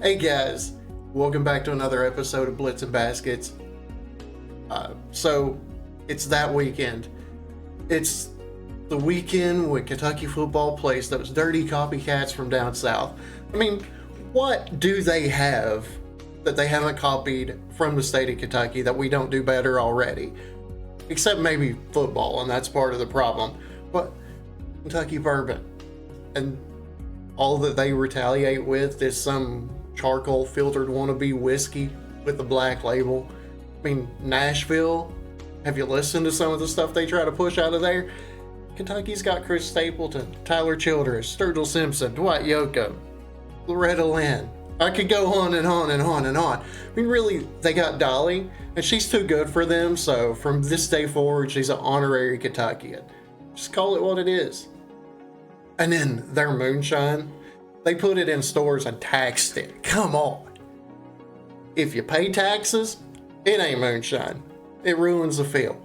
Hey guys, welcome back to another episode of Blitz and Baskets. So it's that weekend. It's the weekend when Kentucky football plays those dirty copycats from down south. I mean, what do they have that they haven't copied from the state of Kentucky that we don't do better already? Except maybe football, and that's part of the problem. But Kentucky bourbon. And all that they retaliate with is some charcoal filtered wannabe whiskey with a black label. I mean, Nashville, have you listened to some of the stuff they try to push out of there? Kentucky's got Chris Stapleton, Tyler Childress, Sturgill Simpson, Dwight Yoakam, Loretta Lynn. I could go on and on and on and on. I mean, really, they got Dolly, and she's too good for them, so from this day forward, she's an honorary Kentuckian. Just call it what it is. And then their moonshine, they put it in stores and taxed it. Come on. If you pay taxes, it ain't moonshine. It ruins the feel.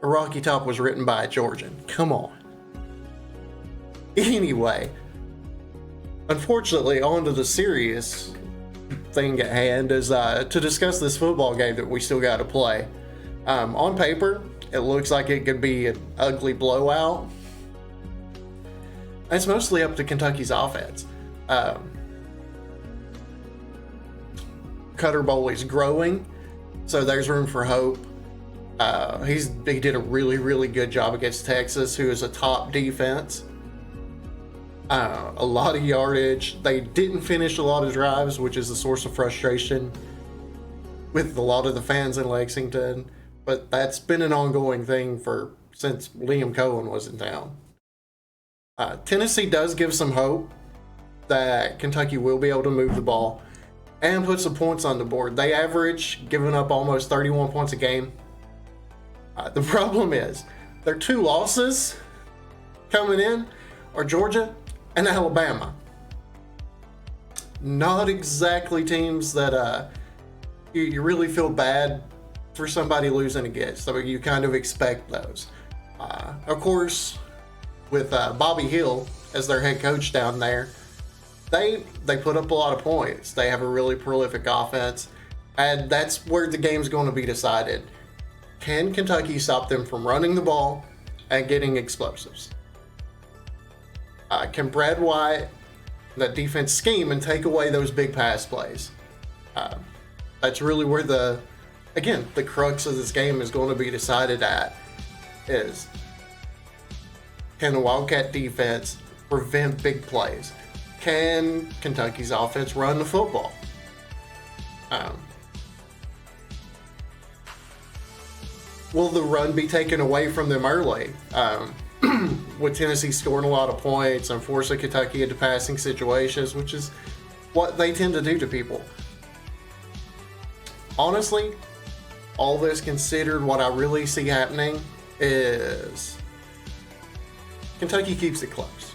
A Rocky Top was written by a Georgian. Come on. Anyway, unfortunately, on to the serious thing at hand is to discuss this football game that we still got to play. On paper, it looks like it could be an ugly blowout. It's mostly up to Kentucky's offense. Cutter Boley's growing, so there's room for hope. He did a really, really good job against Texas, who is a top defense. A lot of yardage. They didn't finish a lot of drives, which is a source of frustration with a lot of the fans in Lexington. But that's been an ongoing thing since Liam Cohen was in town. Tennessee does give some hope that Kentucky will be able to move the ball and put some points on the board. They average giving up almost 31 points a game. The problem is their two losses coming in are Georgia and Alabama. Not exactly teams that you really feel bad for somebody losing against. So you kind of expect those. Of course, with Bobby Hill as their head coach down there, they put up a lot of points. They have a really prolific offense, and that's where the game's going to be decided. Can Kentucky stop them from running the ball and getting explosives? Can Brad White, that defense, scheme and take away those big pass plays? That's really where the crux of this game is going to be decided at. Can the Wildcat defense prevent big plays? Can Kentucky's offense run the football? Will the run be taken away from them early? With Tennessee scoring a lot of points and forcing Kentucky into passing situations, which is what they tend to do to people. Honestly, all this considered, what I really see happening is Kentucky keeps it close.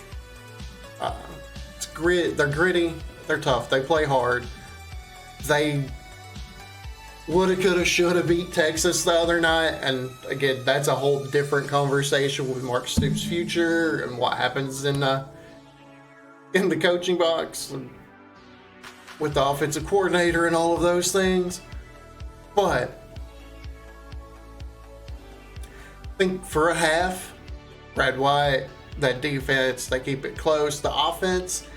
They're gritty. They're tough. They play hard. They woulda, coulda, shoulda beat Texas the other night. And again, that's a whole different conversation with Mark Stoops' future and what happens in the coaching box and with the offensive coordinator and all of those things. But I think for a half, Brad White, that defense, they keep it close. The offense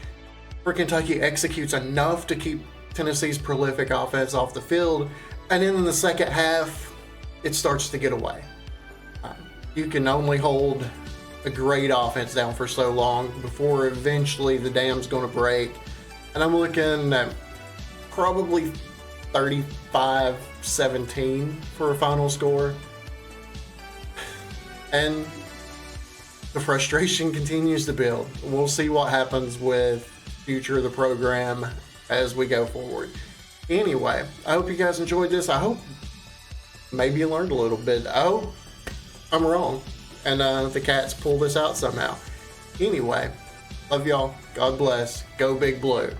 for Kentucky executes enough to keep Tennessee's prolific offense off the field. And then in the second half, it starts to get away. You can only hold a great offense down for so long before eventually the dam's going to break. And I'm looking at probably 35-17 for a final score. And the frustration continues to build. We'll see what happens with future of the program as we go forward. Anyway, I hope you guys enjoyed this. I hope maybe you learned a little bit. I hope I'm wrong and the Cats pull this out somehow. Anyway, love y'all. God bless. Go Big Blue.